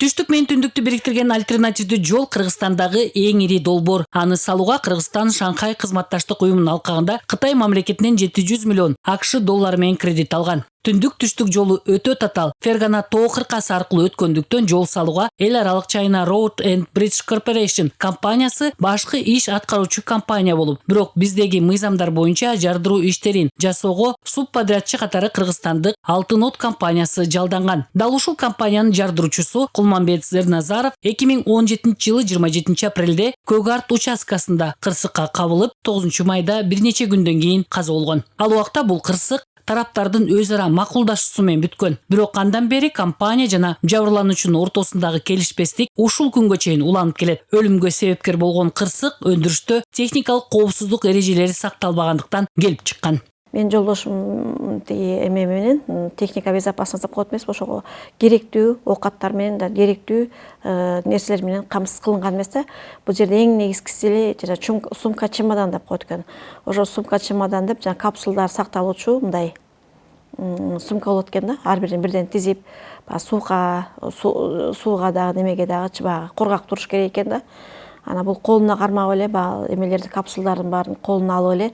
Түштүк менен түндүктү бириктирген альтернативдүү жол Кыргызстандагы эң ири долбоор. Аны салууга Кыргызстан Шанхай кызматташтык уюмунун алкагында Кытай мамлекетинен 700 миллион АКШ доллары менен кредит алган. Түндүк-түштүк жолу өтө татаал. Фергана тоо кыркасы аркылуу өткөндүктөн жол салууга эл аралык China Road and Bridge Corporation компаниясы башкы иш аткаруучу компания болуп, бирок биздеги мыйзамдар боюнча жардыруу иштерин жасоого субподрядчы катары кыргызстандык Алтын От компаниясы жалданган. Дал ушул компаниянын жардыруучусу Кулманбет Зерназаров 2017-жылы 27 апрелде Көк Арт участкасында кырсыкка кабылып, 9 майда бир нече күндөн кийин каза болгон. Ал убакта бул кырсык тараптардын өз ара макулдашуусу менен бүткөн. Бирок андан бери компания жана жабырлануучунун ортосундагы келишпестик ушул күнгө чейин уланып келет. Өлүмгө себепкер болгон кырсык өндүрүштө техникалык коопсуздук эрежелери сакталбагандыктан келип чыккан. Мен жолдошум эме менен техника безопасности деп коет эмес, ошого керектүү оокаттар менен да керектүү нерселер менен камсыз кылынган эмес да. Бул жерде эң негизгиси эле жана сумка чемодан деп коет экен. Ошо сумка чемодан деп жана капсулдар сакталуучу мындай сумка болот экен да. Ар бирин бирден тизип, сууга дагы немеге дагы баягы коргак туруш керек экен да. Ана бул колуна кармап эле баягы эмелерди капсулдардын баарын колуна алып эле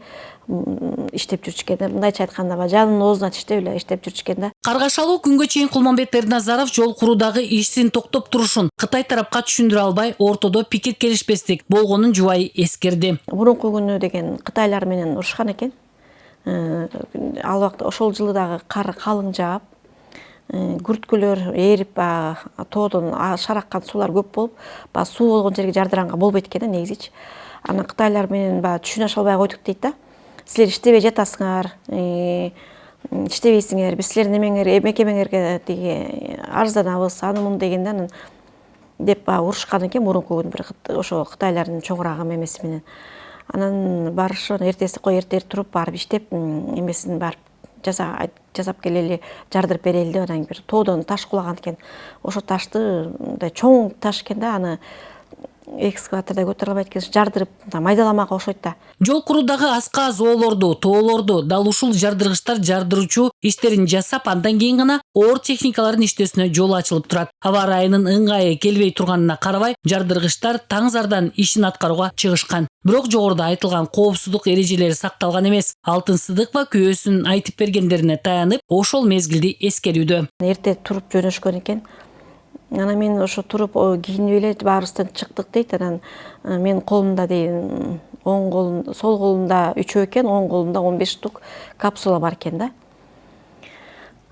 иштеп жүрчү экен. Мындайча айтканда жанын оозуна тиштеп эле иштеп жүрчү экен да. Каргашалуу күнгө чейин Кулманбет Эрназаров жол куруудагы ишин токтоп турушун Кытай тарапка түшүндүрө албай, ортодо пикир келишпестик болгонун жубай эскерди. Мурунку күнү деген Кытайлар менен урушкан экен. Ал убакта ошол жылы дагы кар калың жаап, күрткөлөр эрип, тоодон шараккан суулар көп болуп, суу болгон жерге жардыранга болбойт экен да негизичи. Аны Кытайлар менен түшүнө албай койдук дейт да. Силер иштебей жатасыңар, иштебейсиңер, биз силердин мекемеңерге тиги арызданабыз, аны муну дегенден деп урушкан экен мурунку күн бир ошо Кытайлардын чоңурагы эмеси менен. Анан барышып эртеси эрте туруп барып иштеп эмесин барып жасап келели, жардырып берели деп анан бир тоодон таш кулаган экен. Ошо ташты мындай чоң таш экен да, аны экскаваторда көтөрө албайт экен, жардырып майдаламакка окшойт да. Жол куруудагы аска зоолорду, тоолорду дал ушул жардыргычтар жардыруучу иштерин жасап, андан кийин гана оор техникалардын иштөөсүнө жол ачылып турат. Аба ырайынын ыңгайы келбей турганына карабай, жардыргычтар таңзардан ишин аткарууга чыгышкан. Бирок жогоруда айтылган коопсуздук эрежелери сакталган эмес. Алтын Сыдыкова күбөсүн айтып бергендерине таянып, ошол мезгилди эскерүүдө. Эрте туруп жөнөшкөн экен. Анан мен ошо туруп кийинип эле баарыбыздан чыктык дейт. Анан мен колумда дейин сол колумда 3 экен, оң колумда 15 штук капсула бар экен да.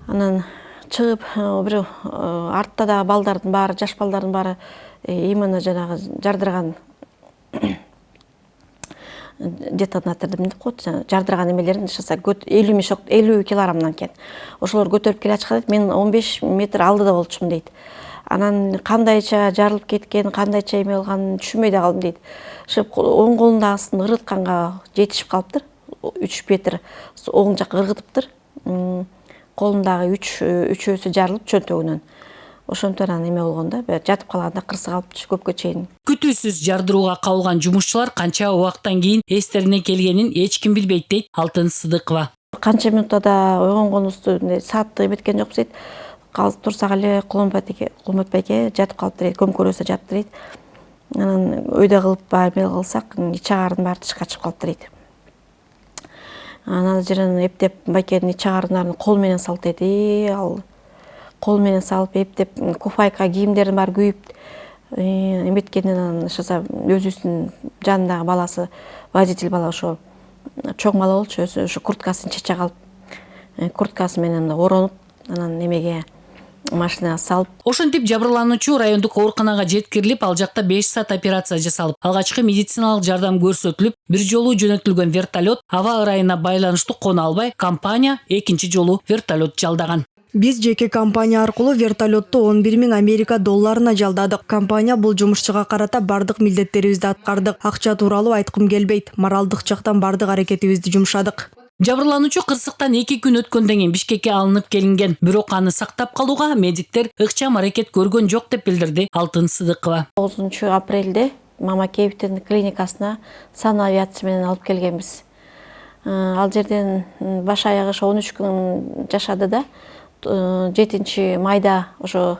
Анан чыгып бир артта да балдардын баары, жаш балдардын баары именно жанагы жардырган детонатор деп коет, жардырган эмелерин шаса 50 килограммдан экен. Ошолор көтөрүп келе жаткан, мен 15 метр алдыда болчумун дейт. Анан кандайча жарылып кеткен, кандайча эме болгонун түшүнбөй да калдым дейт. Ошо оң колундагысын ыргытканга жетишип калыптыр. 3 метр оң жакка ыргытыптыр. Колундагы үчөөсү жарылып чөнтөгүнөн. Ошонтон анан эме болгондо, жатып калганда кырсык алыптыр көпкө чейин. Күтүүсүз жардырууга кабылган жумушчулар канча убакыттан кийин эстерине келгенин эч ким билбейт дейт Алтын Сыдыкова. Канча минутта да оң колубузду саатты эметкен жокпуз дейт. Турсак эле Кулманбет байке жатып калыптыр дейт, көмкөрөсө жатыптыр дейт. Анан өйдө кылып эме кылсак, ич агардын баары тышка чыгып калыптыр дейт. Анан жерин эптеп байкенин ич агардын кол менен салып дейт. Ал кол менен салып эптеп куфайка кийимдердин баары күйүп эметкенден анан өзүбүздүн жанындагы баласы, водитель бала ошо чоң бала болчу, өзү ошо курткасын чече калып, курткасы менен оронуп, анан немеге машинага салып. Ошентип жабырлануучу райондук ооруканага жеткирилип, ал жакта 5 саат операция жасалып, алгачкы медициналык жардам көрсөтүлүп, бир жолу жөнөтүлгөн вертолет аба ырайына байланыштуу кона албай, компания экинчи жолу вертолет жалдаган. Биз жеке компания аркылуу вертолетту 11 000 Америка долларына жалдадык. Компания бул жумушчуга карата бардык милдеттерибизди аткардык. Акча тууралуу айткым келбейт. Моралдык жактан бардык аракетибизди жумшадык. Жабырлануучу кырсыктан 2 күн өткөндөн кийин Бишкекке алынып келинген, бирок аны сактап калууга медиктер ыкчам аракет көргөн жок деп билдирди Алтын Сыдыкова. 9 апрелде Мамакеевдин клиникасына санавиация менен алып келгенбиз. Ал жерден баш аягы 13 күн жашады да, 7 майда ошого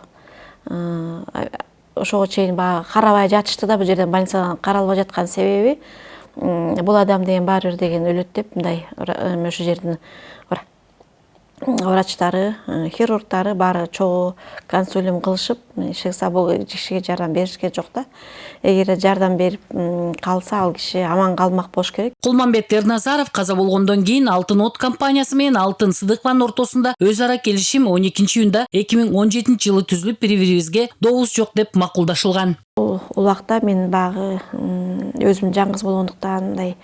чейин баягы карабай жатышты да, бул жерден больницадан каралбай жаткан себеби бул адам деген баары бир деген өлөт деп мындай ошо жердин врачтары, хирургтары баары чогуу консилиум кылышып, ишекса бул кишиге жардам беришке жок да. Эгер жардам берип калса, ал киши аман калмак болуш керек. Кулманбет Эрназаров каза болгондон кийин Алтын От компаниясы менен Алтын Сыдыкованын ортосунда өз ара келишим 12-июнда 2017 жылы түзүлүп, бири-бирибизге добуз жок деп макулдашылган. Бул убакта мен багы өзүм жаңгыз болгондуктан мындай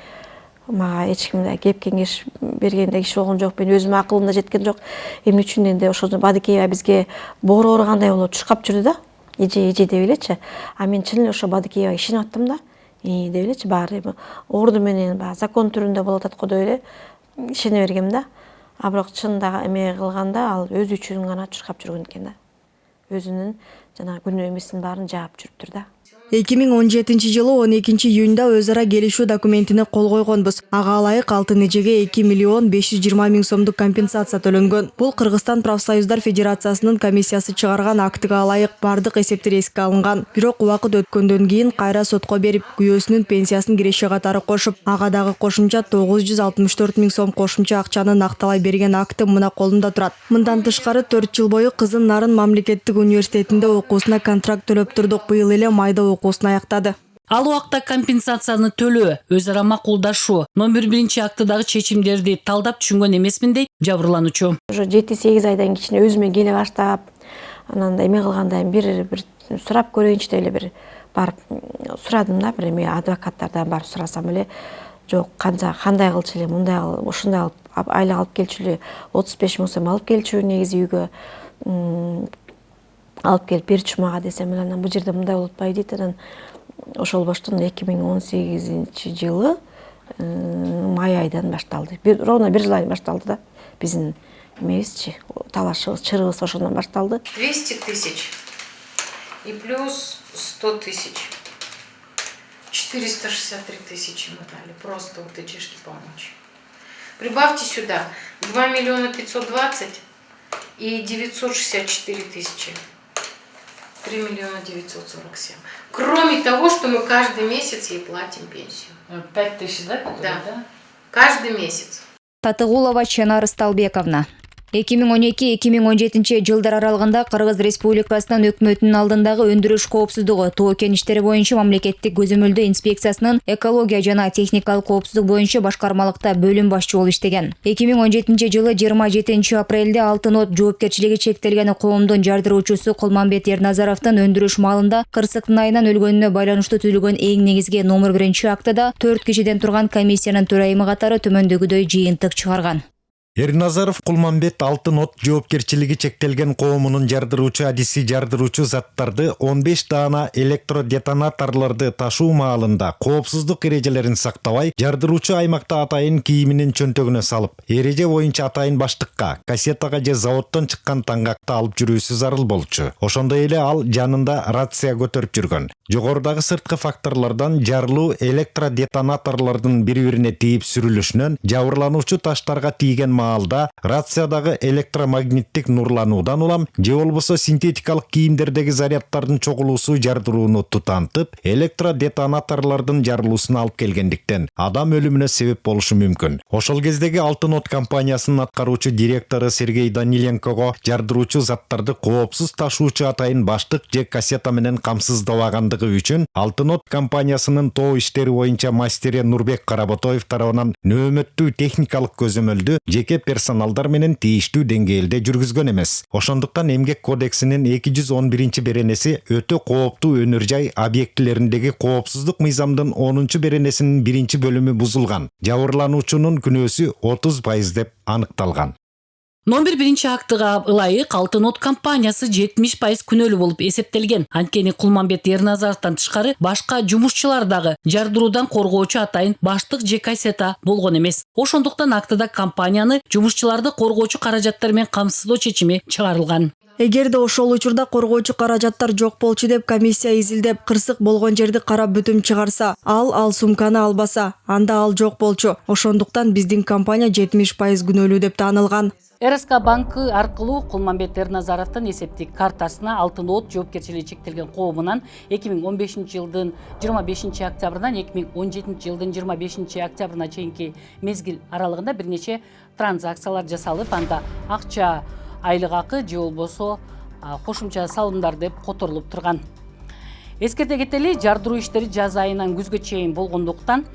мага эч ким кеп кеңеш бергенде киши болгон жок. Мен өзүм акылымда жеткен жок. Эмне үчүн энди ошо Бадыкеева бизге боору ооругандай болуп чуркап жүрдү да. Эже деп элечи. А мен чын эле ошо Бадыкеева ишенип аттым да. Деп элечи баары орду менен закон түрүндө болуп атат го деп эле ишене бергем да. А бирок чындагы эме кылганда ал өзү үчүн гана чуркап жүргөн экен да. Өзүнүн жанагы күнөө эмесин баарын жаап жүрүптүр да. 2017 жылы 12-июнда өз ара келишүү документине кол койгонбуз. Ага ылайык Алтын эжеге 2.520.000 сомдук компенсация төлөнгөн. Бул Кыргызстан профсоюздар федерациясынын комиссиясы чыгарган актыга ылайык бардык эсептер эске алынган. Бирок убакыт өткөндөн кийин кайра сотко берип, күйөөсүнүн пенсиясын киреше катары кошуп, ага дагы кошумча 964.000 сом кошумча акчаны накталай берген акты мына колумда турат. Мындан тышкары 4 жыл бою кызын Нарын мамлекеттик университетинде окуусуна контракт төлөп турдук. Быйыл эле майда окуусун аяктады. Ал убакта компенсацияны төлөө, өз ара макулдашуу, номер 1 актыдагы чечимдерди талдап түшүнгөн эмесмин дейт жабырлануучу. Уже 7-8 айдан кийин өзүмө келе баштап, анан эме кылганда бир сурап көрөйүнчү деп эле бир барып сурадым да, бир эме адвокаттардан барып сурасам эле, жок, кандай кылчу эле, мындай ушундай айлык алып келчү эле, 35.000 сом алып келчү негизи үйгө алып келип берчү мага десем, анан бул жерде мындай болуп атпайбы дейт. Анан ошол боштон 2018 жылы май айдан башталды. Ровно бир жыл айдан башталды да. Биздин эмебизчи, талашыбыз, чырыбыз ошондон башталды. 200 тысяч и плюс 100 тысяч. 463 тысячи мы дали, просто вот эжешке помочь. Прибавьте сюда 2 520 и 964 тысячи. 3 947. Кроме того, что мы каждый месяц ей платим пенсию. 5 тысяч, да? Да. Каждый месяц. Татыгулова Чанар Сталбековна. 2012-2017 жылдар аралыгында Кыргыз Республикасынын өкмөтүнүн алдындагы өндүрүш коопсуздугу тоо кен иштери боюнча мамлекеттик көзөмөлдөө инспекциясынын экология жана техникалык коопсуздук боюнча башкармалыкта бөлүм башчы болуп иштеген. 2017 жылы 27 апрелде Алтын От жоопкерчилиги чектелген коомдун жардыруучусу Кулманбет Эрназаровдун өндүрүш маалында кырсыктын айынан өлгөнүнө байланыштуу түзүлгөн эң негизги номер 1 актыда 4 кишиден турган комиссиянын төрайымы катары төмөндөгүдөй жыйынтык чыгарган. Эрназаров Кулманбет Алтын От жоопкерчилиги чектелген коомунун жардыруучу адиси жардыруучу заттарды 15 даана электродетонаторлорду ташуу маалында коопсуздук эрежелерин сактабай, жардыруучу аймакта атайын кийиминин чөнтөгүнө салып, эреже боюнча атайын баштыкка, кассетага же заводдон чыккан таңгакта алып жүрүүсү зарыл болчу. Ошондой эле ал жанында рация көтөрүп жүргөн. Жогорудагы сырткы факторлордон жарылуу электродетонаторлордун бири-бирине тийип сүрүлүшүнөн жабырлануучу таштарга тийген маалда рациядагы электромагниттик нурлануудан улам же болбосо синтетикалык кийимдердеги заряддардын чогулуусу жардырууну тутантып, электродетонаторлордун жарылуусуна алып келгендиктен адам өлүмүнө себеп болушу мүмкүн. Ошол кездеги Алтын От компаниясынын аткаруучу директору Сергей Даниленкого жардыруучу заттарды коопсуз ташуучу атайын баштык же кассета менен камсыздабагандыгы үчүн Алтын От компаниясынын тоо иштери боюнча мастери Нурбек Каработоев тарабынан нөөмөттүү техникалык көзөмөлдү жеке персоналдар менен тийиштүү деңгээлде жүргүзгөн эмес. Ошондуктан Эмгек кодексинин 211 беренеси өтө кооптуу өнөр жай объектилериндеги коопсуздук мыйзамдын 10 беренесинин 1 бөлүмү бузулган. Жабырлануучунун күнөөсү 30% деп аныкталган. Номер 1 актыга ылайык Алтын От компаниясы 70% күнөөлүү болуп эсептелген. Анткени Кулманбет Эрназаровдон тышкары башка жумушчулар дагы жардыруудан коргоочу атайын баштык же кассета болгон эмес. Ошондуктан актыда компанияны жумушчуларды коргоочу каражаттар менен камсыздоо чечими чыгарылган. Эгерде ошол учурда коргоочу каражаттар жок болчу деп комиссия изилдеп, кырсык болгон жерди карап бүтүм чыгарса, ал сумканы албаса, анда ал жок болчу. Ошондуктан биздин компания 70% күнөөлүү деп таанылган. РСК банкы аркылуу Кулманбет Эрназаровдун эсептик картасына Алтын От жоопкерчилиги чектелген коомунан 2015 жылдын 25 октябрынан 2017 жылдын 25 октябрына чейинки мезгил аралыгында бир нече транзакциялар жасалып, анда акча, айлык акы же болбосо кошумча салымдар деп которулуп турган. Эскерте кетели, жардыруу иштери жаз айынан күзгө чейин болгондуктан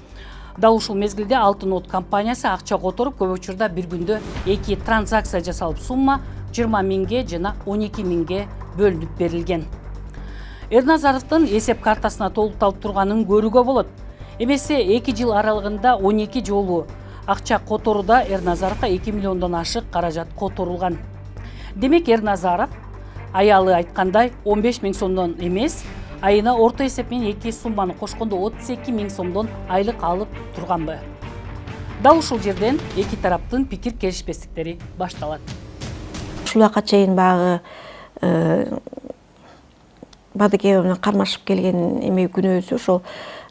дал ушул мезгилде Алтын От компаниясы акча которуп, көп учурда бир күндө 2 транзакция жасалып, сумма 20 миңге жана 12 миңге бөлүнүп берилген. Эрназаровдун эсеп картасына толукталып турганын көрүүгө болот. Эмесе 2 жыл аралыгында 12 жолу акча которууда Эрназаровго 2 миллиондон ашык каражат которулган. Демек, Эрназаров аялы айткандай 15 миң сомдон эмес, айына орто эсеп менен 2 сумманы кошкондо 32 миң сомдон айлык алып турганбы? Дал ушул жерден эки тараптын пикир келишпестиктери башталат. Ушул убакка чейин баягы бадыке менен кармашып келген эме күнөөсү ошол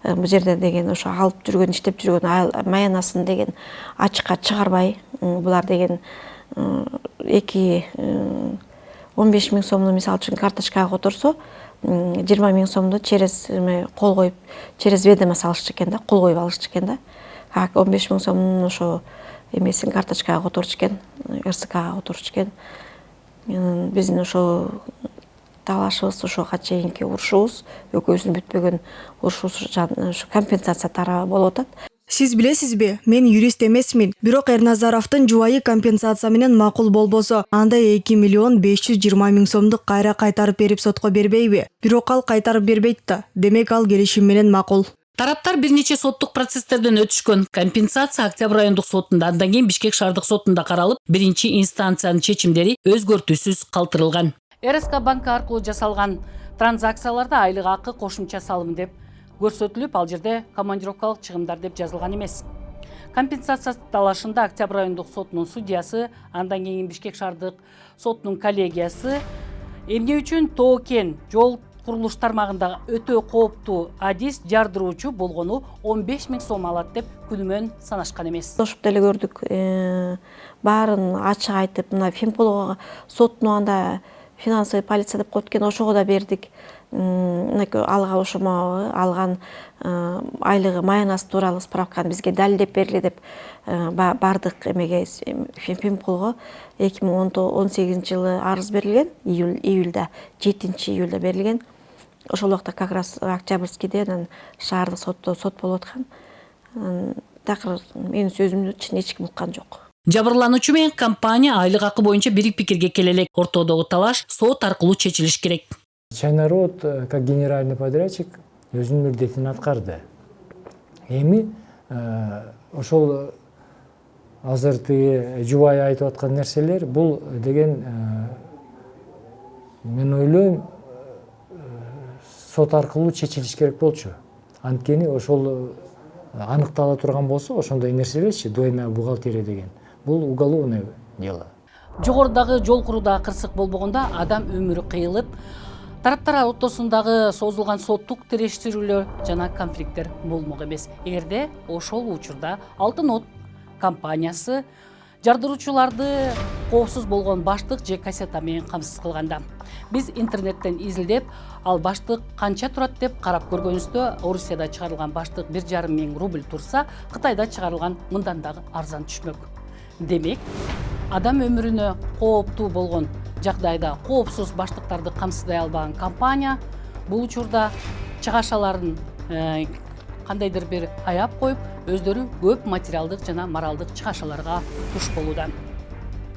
бул жерде деген ошо алып жүргөн, иштеп жүргөн маянасын деген ачыкка чыгарбай, булар деген 15 миң сомду мисалы үчүн карточкага которсо, 20 миң сомду через кол коюп, через ведомо салышчу экен да, кол коюп алышчу экен да. 15 миң сомдун ошо эмесин карточкага которчу экен, РСКга которчу экен. Биздин ошо талашыбыз, ошого чейинки урушубуз, экөөбүздүн бүтпөгөн урушубуз компенсация тарабы болуп атат. Сиз билесизби, мен юрист эмесмин. Бирок Эрназаровдун жубайы компенсация менен макул болбосо, анда 2 миллион 520 миң сомду кайра кайтарып берип сотко бербейби? Бирок ал кайтарып бербейт да. Демек ал келишим менен макул. Тараптар бир нече соттук процесстерден өтүшкөн. Компенсация Октябрь райондук сотунда, андан кийин Бишкек шаардык сотунда каралып, биринчи инстанциянын чечимдери өзгөртүүсүз калтырылган. РСК банкы аркылуу жасалган транзакцияларда айлык акы кошумча салым деп көрсөтүлүп, ал жерде командировкалык чыгымдар деп жазылган эмес. Компенсация талашында Октябрь райондук сотунун судьясы, андан кийин Бишкек шаардык сотунун коллегиясы эмне үчүн тоо-кен жол курулуш тармагында өтө кооптуу адис жардыруучу болгону 15 миң сом алат деп күнүмөн санашкан эмес. Ошоп деле көрдүк, баарын ачык айтып, мына Финполго соттун анда финансовый полиция деп коет экен, ошого да бердик. Алга ошомо алган айлыгы маянасы тууралуу справканы бизге далилдеп бергиле деп бардык эмеге Финполго 2018 жылы арыз берилген, июльда, 7 июльда берилген. Ошол убакта как раз Октябрьскийде анан шаардык сотто сот болуп аткан. Такыр менин сөзүмдү эч ким уккан жок. Жабырлануучу менен компания айлык акы боюнча бирик пикирге келе элек. Ортодогу талаш сот аркылуу чечилиш керек. Чайнарод, как генеральный подрядчик, өзүнүн милдетин аткарды. Эми ошол азыр тиги жубай айтып аткан нерселер, бул деген мен ойлойм сот аркылуу чечилиш керек болчу. Анткени ошол аныктала турган болсо, ошондой нерселерчи, двойная бухгалтерия деген, бул уголовное дело. Жогорудагы жол курууда кырсык болбогондо адам өмүрү кыйылып, тараптар ортосундагы созулган соттук тирештирүүлөр жана конфликттер болмок эмес. Эгерде ошол учурда Алтын От компаниясы жардыруучуларды коопсуз болгон баштык же кассета менен камсыз кылганда, биз интернеттен изилдеп, ал баштык канча турат деп карап көргөнүбүздө, Орусияда чыгарылган баштык 1,5 миң рубль турса, Кытайда чыгарылган мындан дагы арзан түшмөк. Демек, адам өмүрүнө кооптуу болгон жагдайда коопсуз баштыктарды камсыздай албаган компания бул учурда чыгашаларын кандайдыр бир аяп коюп, өздөрү көп материалдык жана моралдык чыгашаларга туш болууда.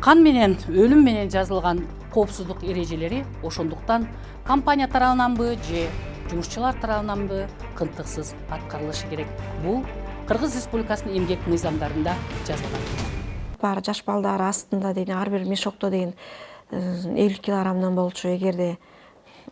Кан менен, өлүм менен жазылган коопсуздук эрежелери ошондуктан компания тарабынанбы же жумушчулар тарабынанбы кынтыксыз аткарылышы керек. Бул Кыргыз Республикасынын эмгек мыйзамдарында жазылган. Баары жаш балдар астында деген ар бир мешокто деген 50 килограммдан болчу. Эгерде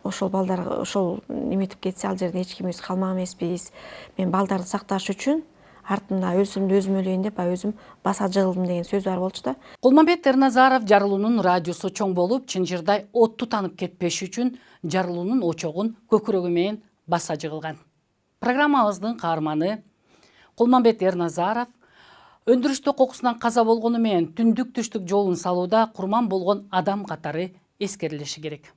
ошол балдар ошол неметип кетсе, ал жерде эч кимибиз калмак эмеспиз. Мен балдарды сакташ үчүн артында өлсөмдү өзүм өлөйүн деп өзүм баса жыгылдым деген сөз бар болчу да. Кулманбет Эрназаров жарылуунун радиусу чоң болуп, чынжырдай отту танып кетпеш үчүн жарылуунун очогун көкүрөгү менен баса жыгылган. Программабыздын каарманы Кулманбет Эрназаров Өндүрүштө кокусунан каза болгону менен түндүк түштүк жолун салууда курман болгон адам катары эскерилиши керек.